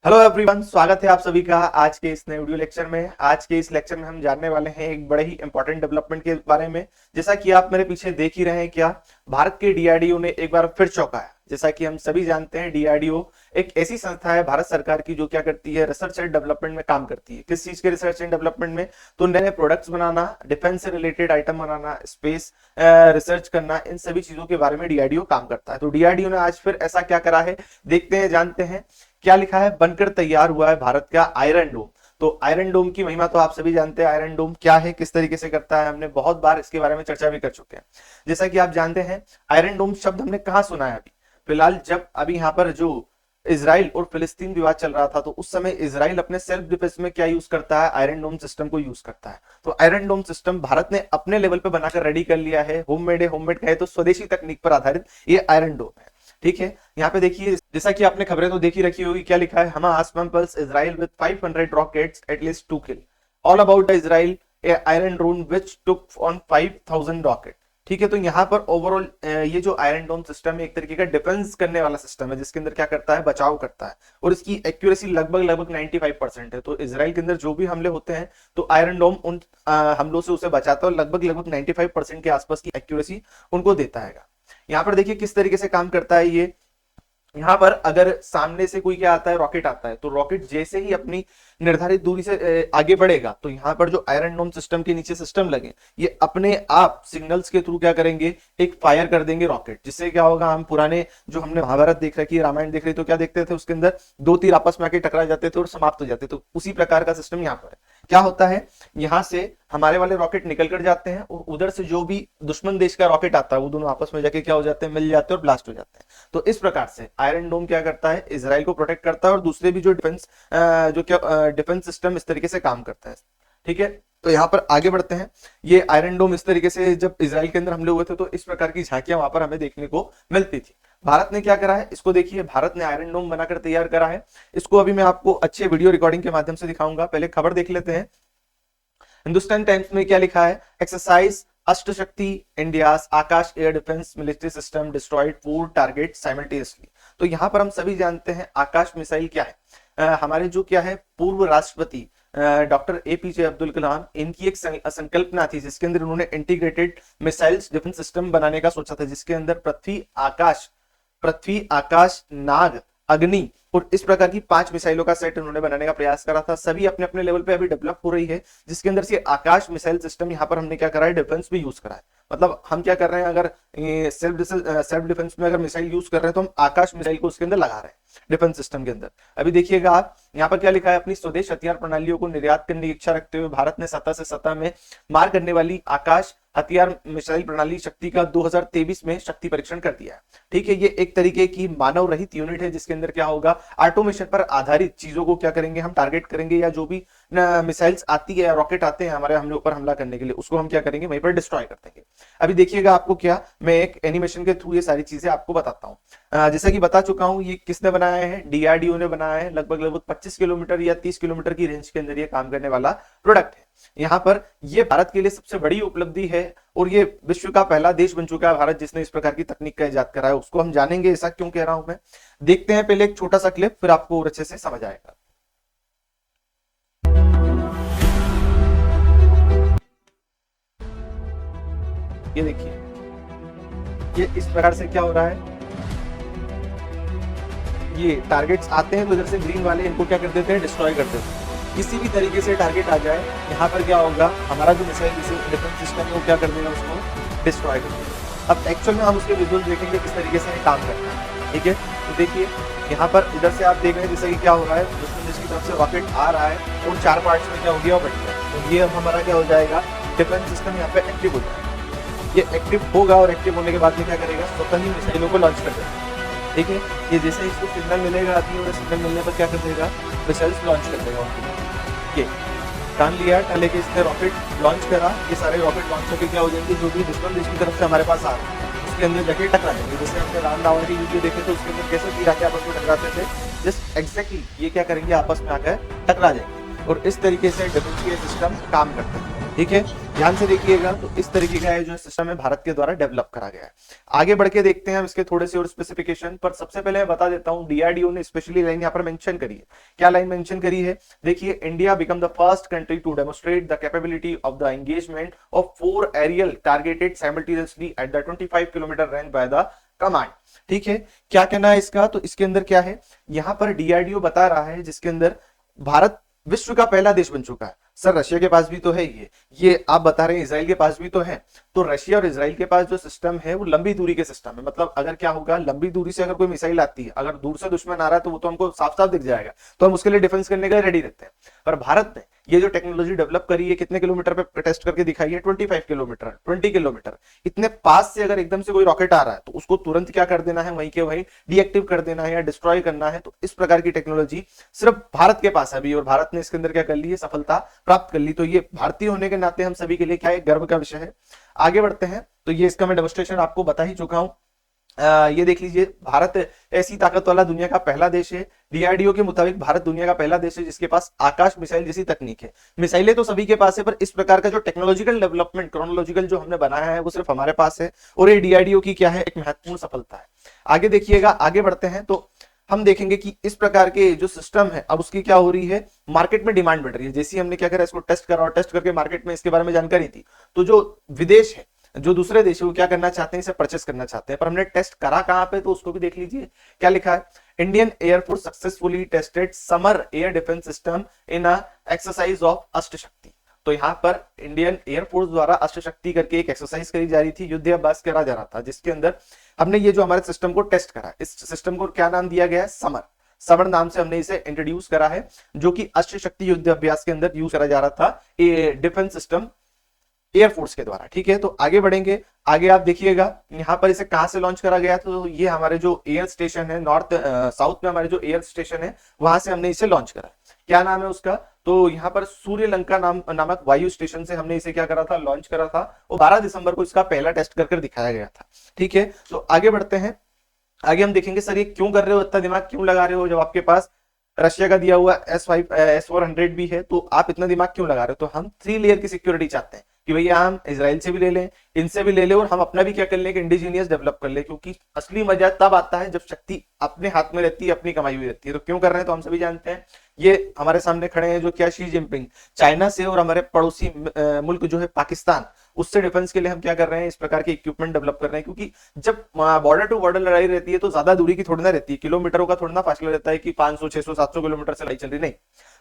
Hello everyone, स्वागत है आप सभी का आज के इस नए वीडियो लेक्चर में। आज के इस लेक्चर में हम जानने वाले हैं एक बड़े ही इंपॉर्टेंट डेवलपमेंट के बारे में। जैसा कि आप मेरे पीछे देख ही रहे हैं, क्या भारत के डीआरडीओ ने एक बार फिर चौंकाया। जैसा कि हम सभी जानते हैं, डीआरडीओ एक ऐसी संस्था है भारत सरकार की जो क्या करती है, रिसर्च एंड डेवलपमेंट में काम करती है। किस चीज के रिसर्च एंड डेवलपमेंट में? तो नए नए प्रोडक्ट्स बनाना, डिफेंस से रिलेटेड आइटम बनाना, स्पेस रिसर्च करना, इन सभी चीजों के बारे में डीआरडीओ काम करता है। तो डीआरडीओ ने आज फिर ऐसा क्या करा है, देखते हैं, जानते हैं। क्या लिखा है? बनकर तैयार हुआ है भारत का आयरन डोम। तो आयरन डोम की महिमा तो आप सभी जानते हैं। आयरन डोम क्या है, किस तरीके से करता है, हमने बहुत बार इसके बारे में चर्चा भी कर चुके हैं। जैसा कि आप जानते हैं, आयरन डोम शब्द हमने कहां सुना है अभी फिलहाल, जब अभी यहाँ पर जो इसराइल और फिलिस्तीन विवाद चल रहा था, तो उस समय इसराइल अपने सेल्फ डिफेंस में क्या यूज करता है? आयरन डोम सिस्टम को यूज करता है। तो आयरन डोम सिस्टम भारत ने अपने लेवल पे बनाकर रेडी कर लिया है। होममेड है, होममेड कहे तो स्वदेशी तकनीक पर आधारित ये आयरन डोम है। ठीक है, यहाँ पे देखिए, जैसा कि आपने खबरें तो देखी रखी होगी, क्या लिखा है? हमा आसमान pulse Israel with 500 rockets at least 2 kill all about the Israel iron drone which took on 5000 rocket. ठीक है, तो यहाँ पर ओवरऑल ये जो आयरन डोम सिस्टम है एक तरीके का डिफेंस करने वाला सिस्टम है, जिसके अंदर क्या करता है? बचाव करता है। और इसकी एक्यूरेसी लगभग लगभग 95% है। तो इसराइल के अंदर जो भी हमले होते हैं, तो आयरन डोम उन हमलों से उसे बचाता है, और लगभग लगभग 95% के आसपास की एक्यूरेसी उनको देता है। यहाँ पर देखिए किस तरीके से काम करता है ये। यहाँ पर अगर सामने से कोई क्या आता है, रॉकेट आता है, तो रॉकेट जैसे ही अपनी निर्धारित दूरी से आगे बढ़ेगा, तो यहाँ पर जो आयरन डोम सिस्टम के नीचे सिस्टम लगे, ये अपने आप सिग्नल्स के थ्रू क्या करेंगे? एक फायर कर देंगे रॉकेट। जिससे क्या होगा? हम पुराने जो हमने महाभारत देख रखी है, रामायण देख रही, तो क्या देखते थे? उसके अंदर 2 तीर आपस में आके टकरा जाते थे और समाप्त हो जाते। तो उसी प्रकार का सिस्टम यहाँ पर है। क्या होता है, यहाँ से हमारे वाले रॉकेट निकल कर जाते हैं, और उधर से जो भी दुश्मन देश का रॉकेट आता है, वो दोनों आपस में जाके क्या हो जाते हैं? मिल जाते हैं और ब्लास्ट हो जाते हैं। तो इस प्रकार से आयरन डोम क्या करता है? इसराइल को प्रोटेक्ट करता है, और दूसरे भी जो डिफेंस जो क्या डिफेंस सिस्टम इस तरीके से काम करता है। ठीक है, तो यहाँ पर आगे बढ़ते हैं। ये आयरन डोम इस तरीके से जब इसराइल के अंदर हमले हुए थे, तो इस प्रकार की झांकियां वहां पर हमें देखने को मिलती थी। भारत ने क्या करा है, इसको देखिए, भारत ने आयरन डोम बनाकर तैयार करा है। इसको अभी मैं आपको अच्छे वीडियो रिकॉर्डिंग के माध्यम से दिखाऊंगा। पहले खबर देख लेते हैं। हिंदुस्तान टाइम्स में क्या लिखा है? Exercise Ashtashakti India's Akash air defence military system destroyed 4 target simultaneously. तो यहां पर हम सभी जानते हैं आकाश मिसाइल क्या है। हमारे जो क्या है, पूर्व राष्ट्रपति डॉक्टर एपीजे अब्दुल कलाम, इनकी एक संकल्पना थी, जिसके अंदर उन्होंने इंटीग्रेटेड मिसाइल्स डिफेंस सिस्टम बनाने का सोचा था, जिसके अंदर पृथ्वी आकाश नाग अग्नि और इस प्रकार की 5 मिसाइलों का सेट उन्होंने बनाने का प्रयास करा था। सभी अपने अपने लेवल पे अभी डेवलप हो रही है, जिसके अंदर से आकाश मिसाइल सिस्टम यहाँ पर हमने क्या करा है? डिफेंस में यूज करा है। मतलब हम क्या कर रहे हैं, अगर सेल्फ डिफेंस में अगर मिसाइल यूज कर रहे हैं, तो हम आकाश मिसाइल को उसके अंदर लगा रहे हैं डिफेंस सिस्टम के अंदर। अभी देखिएगा आप, यहाँ पर क्या लिखा है? अपनी स्वदेश हथियार प्रणालियों को निर्यात करने की इच्छा रखते हुए भारत ने सतह से सतह में मार करने वाली आकाश हथियार मिसाइल प्रणाली शक्ति का 2023 में शक्ति परीक्षण कर दिया है। ठीक है, ये एक तरीके की मानव रहित यूनिट है, जिसके अंदर क्या होगा? ऑटोमेशन पर आधारित चीजों को क्या करेंगे? हम टारगेट करेंगे, या जो भी मिसाइल्स आती है, रॉकेट आते हैं हमारे हमले ऊपर हमला करने के लिए, उसको हम क्या करेंगे? वहीं पर डिस्ट्रॉय कर देंगे। अभी देखिएगा आपको क्या, मैं एक एनिमेशन के थ्रू ये सारी चीजें आपको बताता हूँ। जैसा कि बता चुका हूँ, ये किसने बनाया है? डीआरडीओ ने बनाया है। लगभग लगभग 25 किलोमीटर या 30 किलोमीटर की रेंज के अंदर ये काम करने वाला प्रोडक्ट है। यहाँ पर ये भारत के लिए सबसे बड़ी उपलब्धि है, और ये विश्व का पहला देश बन चुका है भारत, जिसने इस प्रकार की तकनीक का इजाद करा है। उसको हम जानेंगे, ऐसा क्यों कह रहा हूं मैं। देखते हैं पहले एक छोटा सा क्लिप, फिर आपको और अच्छे से समझ आएगा। ये देखिए, ये इस प्रकार से क्या हो रहा है, ये टारगेट्स आते हैं, तो इधर से ग्रीन वाले इनको क्या कर देते हैं? डिस्ट्रॉय कर देते हैं। किसी भी तरीके से टारगेट आ जाए, यहाँ पर क्या होगा? हमारा जो मिसाइल डिफेंस सिस्टम है वो क्या कर देगा? उसको डिस्ट्रॉय कर देगा। अब एक्चुअल में हम उसके विजुअल देखेंगे किस तरीके से काम करता है। ठीक है, तो देखिए यहाँ पर इधर से आप देख रहे हैं जैसे कि क्या हो रहा है, दुश्मन देश की तरफ से रॉकेट आ रहा है, और 4 पार्ट्स में क्या हो गया? वो बट गया। तो ये अब हमारा क्या हो जाएगा? डिफेंस सिस्टम यहाँ पे एक्टिव हो जाएगा। ये एक्टिव होगा, और एक्टिव होने के बाद में क्या करेगा? स्वतः ही मिसाइलों को लॉन्च कर देगा। ठीक है, ये जैसे इसको सिग्नल मिलेगा, आती है सिग्नल मिलने पर क्या कर देगा? मिसाइल्स लॉन्च कर देगा उनके। ये टान लिया, टान लेके इसने रॉकेट लॉन्च करा, ये सारे रॉकेट लॉन्च होकर क्या हो जाएंगे? जो भी दुश्मन देश की तरफ से हमारे पास आ रहा है, उसके अंदर जाके टकरा जाएंगे। जैसे हमने राम रावण की वीडियो देखे थे, उसके अंदर कैसे तीर आके आपस में टकराते थे, जस्ट एग्जैक्टली ये क्या करेंगे? आपस में आकर टकरा जाएंगे। और इस तरीके से डिफेंस सिस्टम काम करते हैं। ठीक है, ध्यान से देखिएगा। तो इस तरीके का जो सिस्टम है भारत के द्वारा डेवलप करा गया है। आगे बढ़ के देखते हैं हम इसके थोड़े से और स्पेसिफिकेशन पर। सबसे पहले मैं बता देता हूं, डीआरडीओ ने स्पेशली लाइन यहाँ पर मेंशन करी है। क्या लाइन मेंशन करी है? देखिए, India become the first country to demonstrate the capability of the engagement of 4 aerial targeted simultaneously at the 25 kilometre range by the command. ठीक है, क्या कहना है इसका? तो इसके अंदर क्या है, यहां पर डीआरडीओ बता रहा है जिसके अंदर भारत विश्व का पहला देश बन चुका है। सर रशिया के पास भी तो है ये आप बता रहे हैं इजराइल के पास भी तो है। तो रशिया और इजराइल के पास जो सिस्टम है वो लंबी दूरी के सिस्टम है। मतलब अगर क्या होगा, लंबी दूरी से अगर कोई मिसाइल आती है, अगर दूर से दुश्मन आ रहा है तो वो तो हमको साफ साफ दिख जाएगा, तो हम उसके लिए डिफेंस करने का रेडी रहते हैं। पर भारत ने ये जो टेक्नोलॉजी डेवलप करी है, कितने किलोमीटर पे टेस्ट करके दिखाई है? 25 किलोमीटर, 20 किलोमीटर। इतने पास से अगर एकदम से कोई रॉकेट आ रहा है तो उसको तुरंत क्या कर देना है, वहीं के वहीं डीएक्टिव कर देना है या डिस्ट्रॉय करना है। तो इस प्रकार की टेक्नोलॉजी सिर्फ भारत के पास अभी, और भारत ने इसके अंदर क्या कर ली है, सफलता प्राप्त कर ली। तो ये भारतीय होने के नाते हम सभी के लिए क्या है, गर्व का विषय है। आगे बढ़ते हैं। तो ये इसका मैं डेमोस्ट्रेशन आपको बता ही चुका हूं। ये देख लीजिए, भारत ऐसी ताकत वाला दुनिया का पहला देश है। डीआरडीओ के मुताबिक भारत दुनिया का पहला देश है जिसके पास आकाश मिसाइल जैसी तकनीक है। मिसाइलें तो सभी के पास है, पर इस प्रकार का जो टेक्नोलॉजिकल डेवलपमेंट, क्रोनोलॉजिकल जो हमने बनाया है वो सिर्फ हमारे पास है। और ये डीआरडीओ की क्या है, एक महत्वपूर्ण सफलता है। आगे देखिएगा, आगे बढ़ते हैं तो हम देखेंगे कि इस प्रकार के जो सिस्टम है अब उसकी क्या हो रही है, मार्केट में डिमांड बढ़ रही है। जैसे हमने क्या करा, इसको टेस्ट करा और टेस्ट करके मार्केट में इसके बारे में जानकारी थी, तो जो विदेश है, जो दूसरे देश है, वो क्या करना चाहते हैं, इसे परचेस करना चाहते हैं। पर हमने टेस्ट करा कहां पे, तो उसको भी देख लीजिए। क्या लिखा है, Indian air force successfully tested Samar air defence system in a exercise of Ashtashakti. तो यहां पर इंडियन एयरफोर्स द्वारा अष्टशक्ति करके एक एक्सरसाइज करी जा रही थी, युद्धाभ्यास करा जा रहा था, जिसके अंदर हमने ये जो हमारे सिस्टम को टेस्ट करा। इस सिस्टम को क्या नाम दिया गया है, समर। समर नाम से हमने इसे इंट्रोड्यूस करा है, जो कि अष्टशक्ति युद्धाभ्यास के अंदर यूज करा जा रहा था डिफेंस सिस्टम एयरफोर्स के द्वारा। ठीक है, तो आगे बढ़ेंगे। आगे आप देखिएगा, यहां पर इसे कहां से लॉन्च करा गया, तो ये हमारे जो एयर स्टेशन है, नॉर्थ साउथ में हमारे जो एयर स्टेशन है, वहां से हमने इसे लॉन्च करा। क्या नाम है उसका, तो यहाँ पर सूर्यलंका नामक वायु स्टेशन से हमने इसे क्या करा था, लॉन्च करा था। और 12 दिसंबर को इसका पहला टेस्ट कर दिखाया गया था। ठीक है, तो आगे बढ़ते हैं। आगे हम देखेंगे, सर ये क्यों कर रहे हो, इतना दिमाग क्यों लगा रहे हो, जब आपके पास रशिया का दिया हुआ S400 भी है, तो आप इतना दिमाग क्यों लगा रहे हो? तो हम 3 लेयर की सिक्योरिटी चाहते हैं कि भैया हम इजराइल से भी ले लें, इनसे भी ले लें, और हम अपना भी क्या कर लें, इंडिजीनियस डेवलप कर ले। क्योंकि असली मजा तब आता है जब शक्ति अपने हाथ में रहती है, अपनी कमाई हुई रहती है। तो क्यों कर रहे हैं, तो हम सभी जानते हैं। ये हमारे सामने खड़े हैं जो क्या, शी जिनपिंग, चाइना से और हमारे पड़ोसी मुल्क जो है पाकिस्तान, उससे डिफेंस के लिए हम क्या कर रहे हैं, इस प्रकार के इक्विपमेंट डेवलप कर रहे हैं। क्योंकि जब बॉर्डर टू बॉर्डर लड़ाई रहती है तो ज्यादा दूरी की थोड़ी ना रहती है, किलोमीटरों का थोड़ा ना फासला रहता है कि 500 600 700 किलोमीटर से लड़ाई चल रही, नहीं,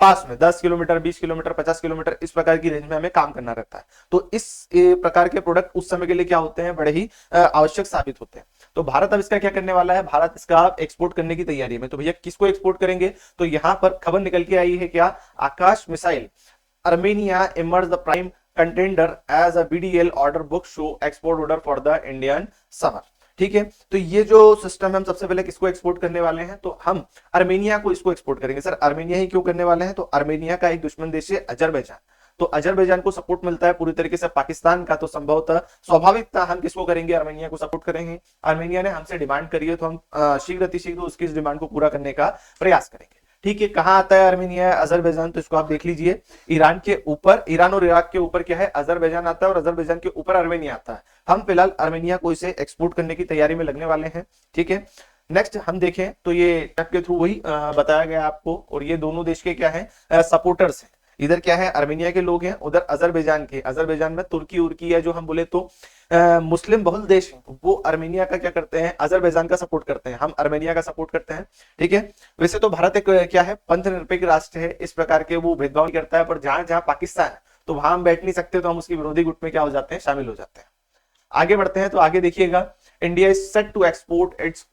पास में 10 किलोमीटर 20 किलोमीटर 50 किलोमीटर इस प्रकार की रेंज में हमें काम करना रहता है। तो इस प्रकार के प्रोडक्ट उस समय के लिए क्या होते हैं, बड़े ही आवश्यक साबित होते हैं। तो भारत अब इसका क्या करने वाला है, भारत इसका एक्सपोर्ट करने की तैयारी में। तो भैया किसको एक्सपोर्ट करेंगे, तो यहां पर खबर निकल के आई है क्या, Akash missile Armenia emerge the prime contender as a BDL order book show export order for the Indian Samar. ठीक है, तो ये जो सिस्टम है हम सबसे पहले किसको एक्सपोर्ट करने वाले हैं, तो हम अर्मेनिया को इसको एक्सपोर्ट करेंगे। सर अर्मेनिया ही क्यों करने वाले हैं, तो अर्मेनिया का एक दुश्मन देश है अजरबैजान। तो अजरबैजान को सपोर्ट मिलता है पूरी तरीके से पाकिस्तान का, तो संभवतः स्वाभाविक था हम किसको करेंगे, अर्मेनिया को सपोर्ट करेंगे। अर्मेनिया ने हमसे डिमांड करी है, तो हम शीघ्र अतिशीघ्र उसकी इस डिमांड को पूरा करने का प्रयास करेंगे। ठीक है, कहां आता है अर्मेनिया, अजरबैजान, तो इसको आप देख लीजिए। ईरान के ऊपर, ईरान और इराक के ऊपर क्या है, अजरबैजान आता है, और अजरबैजान के ऊपर अर्मेनिया आता है। हम फिलहाल अर्मेनिया को इसे एक्सपोर्ट करने की तैयारी में लगने वाले हैं। ठीक है, नेक्स्ट हम देखें तो ये टैब के थ्रू वही बताया गया आपको, और ये दोनों देश के क्या है, सपोर्टर्स हैं। इधर क्या है, अर्मेनिया के लोग हैं, उधर अजरबैजान के। अजरबैजान में तुर्की उर्की है, जो हम बोले तो मुस्लिम बहुल देश हैं, वो अर्मेनिया का क्या करते हैं, अजरबैजान का सपोर्ट करते हैं, हम अर्मेनिया का सपोर्ट करते हैं। ठीक है, वैसे तो भारत एक क्या है, पंथ निरपेक्ष राष्ट्र है, इस प्रकार के वो भेदभाव नहीं करता है। पर जहां जहां पाकिस्तान है तो वहां हम बैठ नहीं सकते, तो हम उसकी विरोधी गुट में क्या हो जाते हैं, शामिल हो जाते हैं। आगे बढ़ते हैं, तो आगे देखिएगा, India is set to export its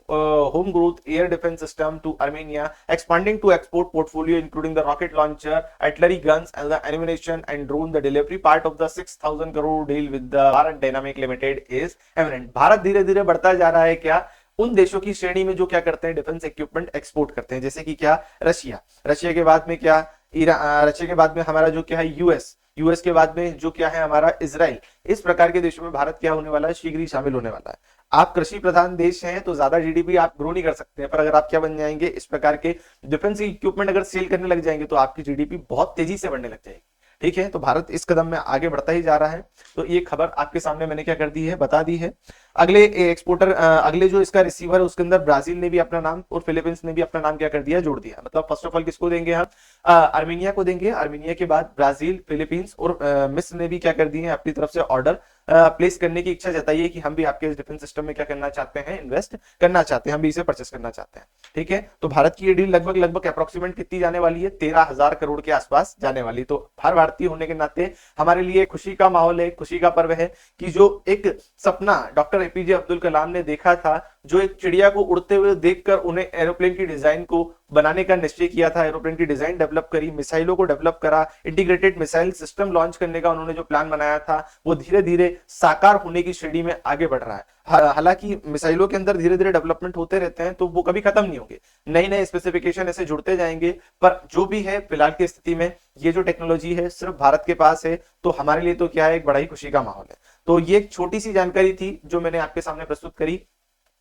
home growth air defence system to Armenia, expanding to export portfolio including the rocket launcher, artillery guns and the animation and drone. The delivery part of the 6000 crore deal with the Bharat dynamic limited is eminent. Bharat धीरे धीरे बढ़ता जा रहा है क्या, उन देशों की श्रेणी में जो क्या करते हैं, डिफेंस इक्विपमेंट एक्सपोर्ट करते हैं। जैसे कि क्या, रशिया, रशिया के बाद में क्या, ईरान, रशिया के बाद में हमारा जो क्या है यूएस, यूएस के बाद में जो क्या है हमारा इजराइल, इस प्रकार के देशों में भारत क्या होने वाला है, शीघ्र ही शामिल होने वाला है। आप कृषि प्रधान देश हैं तो ज्यादा जीडीपी आप ग्रो नहीं कर सकते हैं, पर अगर आप क्या बन जाएंगे, इस प्रकार के डिफेंस इक्विपमेंट अगर सेल करने लग जाएंगे तो आपकी जीडीपी बहुत तेजी से बढ़ने लग जाएगी। ठीक है, तो भारत इस कदम में आगे बढ़ता ही जा रहा है। तो ये खबर आपके सामने मैंने क्या कर दी है, बता दी है। अगले एक्सपोर्टर, अगले जो इसका रिसीवर है उसके अंदर ब्राजील ने भी अपना नाम और फिलीपींस ने भी अपना नाम क्या कर दिया, जोड़ दिया। मतलब फर्स्ट ऑफ ऑल किसको देंगे हम, आर्मेनिया को देंगे। आर्मेनिया के बाद ब्राजील, फिलीपींस और मिस्र ने भी क्या कर दिए हैं, अपनी तरफ से ऑर्डर प्लेस करने की इच्छा जताई है कि हम भी आपके डिफेंस सिस्टम में क्या करना चाहते हैं, इन्वेस्ट करना चाहते हैं, हम भी इसे परचेस करना चाहते हैं। ठीक है, तो भारत की ये डील लगभग लगभग अप्रोक्सीमेट कितनी जाने वाली है, 13,000 करोड़ के आसपास जाने वाली। तो हर भारतीय होने के नाते हमारे लिए खुशी का माहौल है, खुशी का पर्व है कि जो एक सपना डॉक्टर एपीजे अब्दुल कलाम ने देखा था, जो एक चिड़िया को उड़ते हुए देखकर उन्हें एरोप्लेन की डिजाइन को बनाने का निश्चय किया था, एरोप्लेन की डिजाइन डेवलप करी, मिसाइलों को डेवलप करा, इंटीग्रेटेड मिसाइल सिस्टम लॉन्च करने का उन्होंने जो प्लान बनाया था, वो धीरे धीरे साकार होने की श्रेणी में आगे बढ़ रहा है। हालांकि मिसाइलों के अंदर धीरे धीरे डेवलपमेंट होते रहते हैं, तो वो कभी खत्म नहीं होंगे, नए नए स्पेसिफिकेशन ऐसे जुड़ते जाएंगे। पर जो भी है फिलहाल की स्थिति में ये जो टेक्नोलॉजी है सिर्फ भारत के पास है, तो हमारे लिए तो क्या है, एक बड़ा ही खुशी का माहौल है। तो ये एक छोटी सी जानकारी थी जो मैंने आपके सामने प्रस्तुत करी।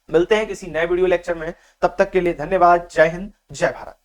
मिलते हैं किसी नए वीडियो लेक्चर में, तब तक के लिए धन्यवाद। जय हिंद, जय भारत।